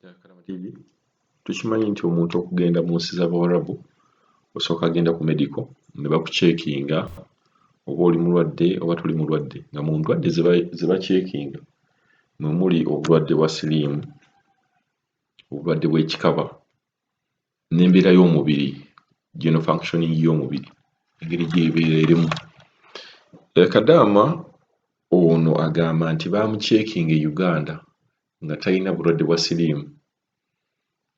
Kadaama tukimanyi nti omuntu okugenda mu nsi z'Abawarabu osooka agenda ku medical ne bakuceekinga oba oli mulwadde oba toli mulwadde, nga mu ndwadde ze baceekinga mwe muli obulwadde bwa siriimu, obulwadde bw'ekikaba n'embeera y'omubiri, general functioning y'omubiri engeri gy'ebeera erimu. Kadaama ono agamba nti baamuceekinga e Uganda nga talina bulwadde bwa siriimu,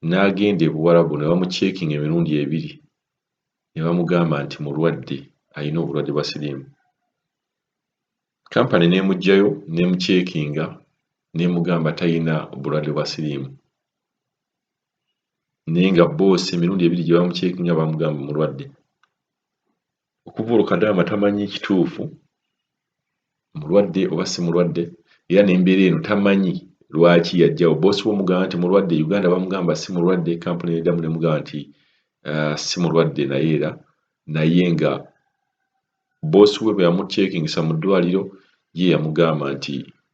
n'agenda e Buwarabu ne bamuceekinga emirundi ebiri ne bamugamba nti mulwadde alina obulwadde bwa siriimu. Kampani n'emuggyayo n'emuceekinga n'emugamba talina bulwadde bwa siriimu, naye nga boosi emirundi ebiri gye bamuceekinga bamugamba mulwadde. Okuva olwo Kadaama tamanyi kituufu mulwadde oba si mulwadde, era n'embeera eno tamanyi lwaki yajjawo. Boosi we omugamba nti mulwadde, Uganda bamugamba si mulwadde, kampuni n'eddamu n'emugamba nti si mulwadde naye nga boosi we bwe yamuceekingisa mu ddwaliro ye yamugamba nti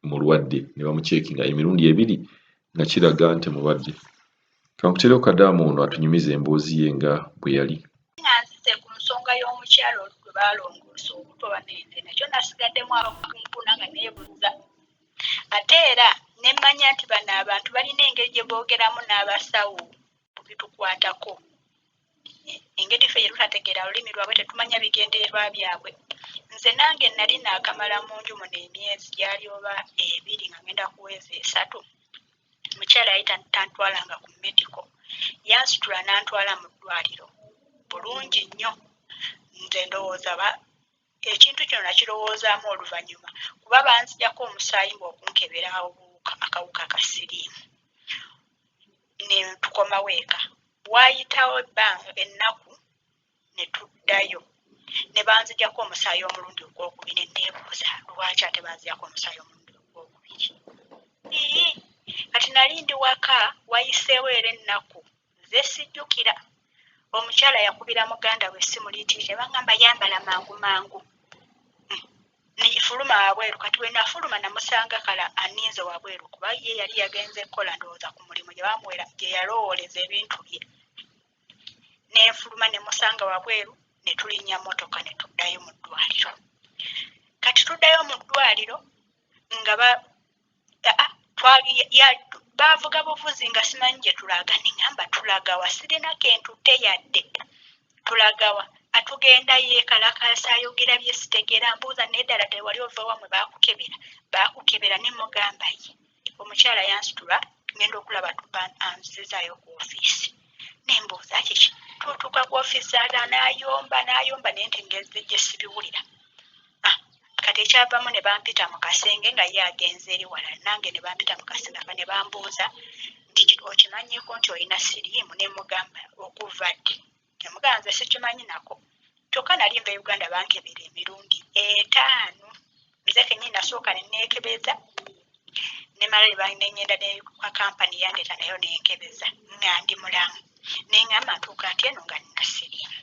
mulwadde, ne bamuceekinga emirundi ebiri nga kiraga nti mulwadde. Kankuteereko Kadaama ono atunyumiza emboozi ye nga bwe yali. Nzize ku nsonga y'omukyalo gwe baalongoosa obuto banende nakyo nasigaddemu abakunkuna nga neebuuza. Ate era ne mmanya nti bano abantu balina engeri gye boogeramu n'abasawo ku bitukwatako. Engeri ffe gye tutategeera lulimi lwabwe tetumanya bigendererwa byabwe. Nze nange nali naakamala mu nju muno emyezi gyali oba 2 nga ngenda kuweza 3. Mukyala yali tantwalanga ku medical, yansitula n'antwala mu ddwaliro bulungi nnyo. Nze ndowooza ekintu kino nakirowoozaamu oluvannyuma kuba banzijjako omusaayi ng'okunkebera akawuka ka siriimu. Ne tukomawo eka. Waayitawo ennaku ne tuddayo ne banzijjako omusaayi omulundi ogwokubiri, neebuuza lwaki ate banzijjako omusaayi omulundi ogwokubiri. Kati nali ndi waka, wayiseewo era ennaku nze sijjukira. Omukyala yakubira muganda we essimu liitiire bangamba yambala mangu mangu. Nefuluma wabweru, kati we nafuluma namusanga kala aninze wabweru kuba ye yali yagenze kola ndowooza ku mulimu gye bamuwera gye yalowooleza ebintu bye. Nenfuluma ne musanga wabweru ne tulinnya mmotoka ne tuddayo mu ddwaliro. Kati tuddayo mu ddwaliro nga baavuga buvuzi nga simanyi gye tulaga, ne ngamba tulaga wa, sirina kentutte yadde. Tulagawa atugenda yeekalakaasa ayogera bye sitegeera, mbuuza n'eddala tewali ova wamwe baakukebera ne mugamba ye. Omukyala yansitula ngenda okulaba anzizaayo ku ofiisi. Ne mbuuza kiki, tutuuka ku ofiisi n'ayomba naye nti ngeze gye sibiwulira. Kati ekyavamu ne bampita mu kasenge nga ye agenze eri wala, nange ne bampita mu kasenge ne bambuuza nti okimanyiiko nti olina siriimu? Ne mugamba okuva ddi? Nemugamba nze sikimanyi nako, kyokka nali nva Uganda bankebera emirundi 5. Nze kennyini nasooka ne neekebeza ne mala neŋŋenda ne kampani yandeeta nayo nenkebeza nga ndi mulamu. Ne ngamba ntuuka nti eno nga nina siriimu.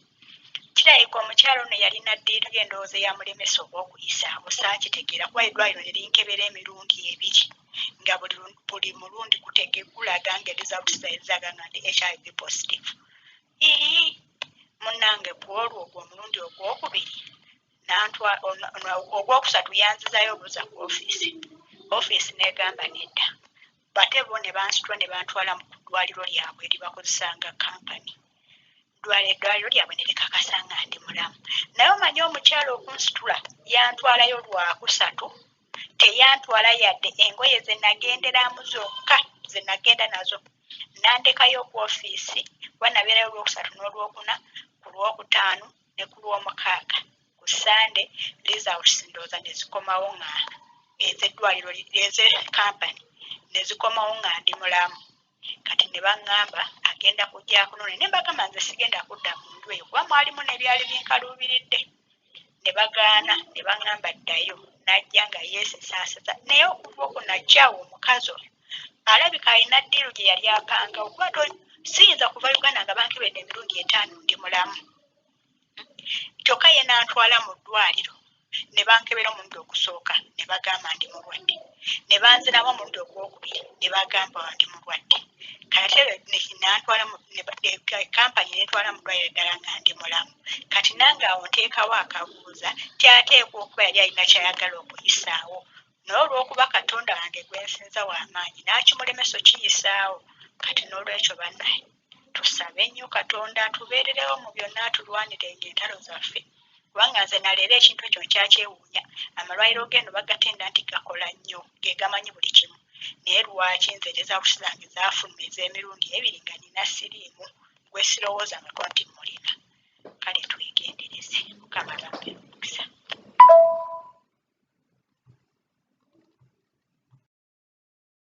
Kirabika omukyalo ono yalina ddiiru y'endowooza eyamulemesa obw'okuyisa busaakitegeera kuba eddwaliro ne linkebera emirundi 2 nga buli mulundi gulaga nga results zaga nga ndi HIV positive. Munnange bw'olwo ogwo omulundi ogwokubiri ogwokusatu yanzizaayo obuuza ku ofiisi n'egamba nedda. Bate bo ne bansitula ne bantwala mu ddwaliro lyabwe eribakozesanga kampani. Eddwaliro lyabwe ne likakasa nga ndi mulamu. Naye omanyi omukyala okunsitula yantwalayo lwakusatu, teyantwala yadde engoye ze nagenderamu zokka ze nagenda nazo. Nandekayo ku ofiisi wanabeerayo olwokusatu n'olwokuna, ku lwokutaano ne ku lwomukaaga. Ku Sande results ndowooza ne zikomawo nga ez'eddwaliro kampani ne zikomawo nga ndi mulamu. Kati ne baŋŋamba agenda kujja kunone, ne mbagamba nze sigenda kudda mu nju eyo kuba mwalimu n'ebyali binkaluubiridde. Ne bagaana ne baŋŋamba ddayo, najja nga yeesisaasiza. Naye okuva okwo najjaawo omukazi oyo alabika alina ddiiru gye yali apanga okuba siyinza kuva Uganda nga bankebedde emirundi 5 ndi mulamu. Kyokka ye n'antwala mu ddwaliro ne bankebera omulundi ogusooka ne bagamba ndi mulwadde, ne banziramu omulundi ogwokubiri ne bagamba ndi mulwadde. ate nantwala kampani netwala mu ddwaliro eddala nga ndi mulamu kati nange awo nteekawo akabuuza tyateekwa okuba yali alina kyayagala okuyisaawo naye olw'okuba katonda wange gwensinza w'amaanyi n'akimulemesa okiyisaawo kati n'olwekyo bannaye tusabe nnyo katonda atubeererewo mu byonna atulwanirenga entalo zaffe kubanga nze naleero ekintu ekyo nkyakyewuunya amalwaliro g'eno bagatenda nti gakola nnyo ge gamanyi buli kimu naye lwaki nze rezaabuti zange zaafuluma ez'emirundi ebiri nga nina siriimu gwe sirowooza nga nti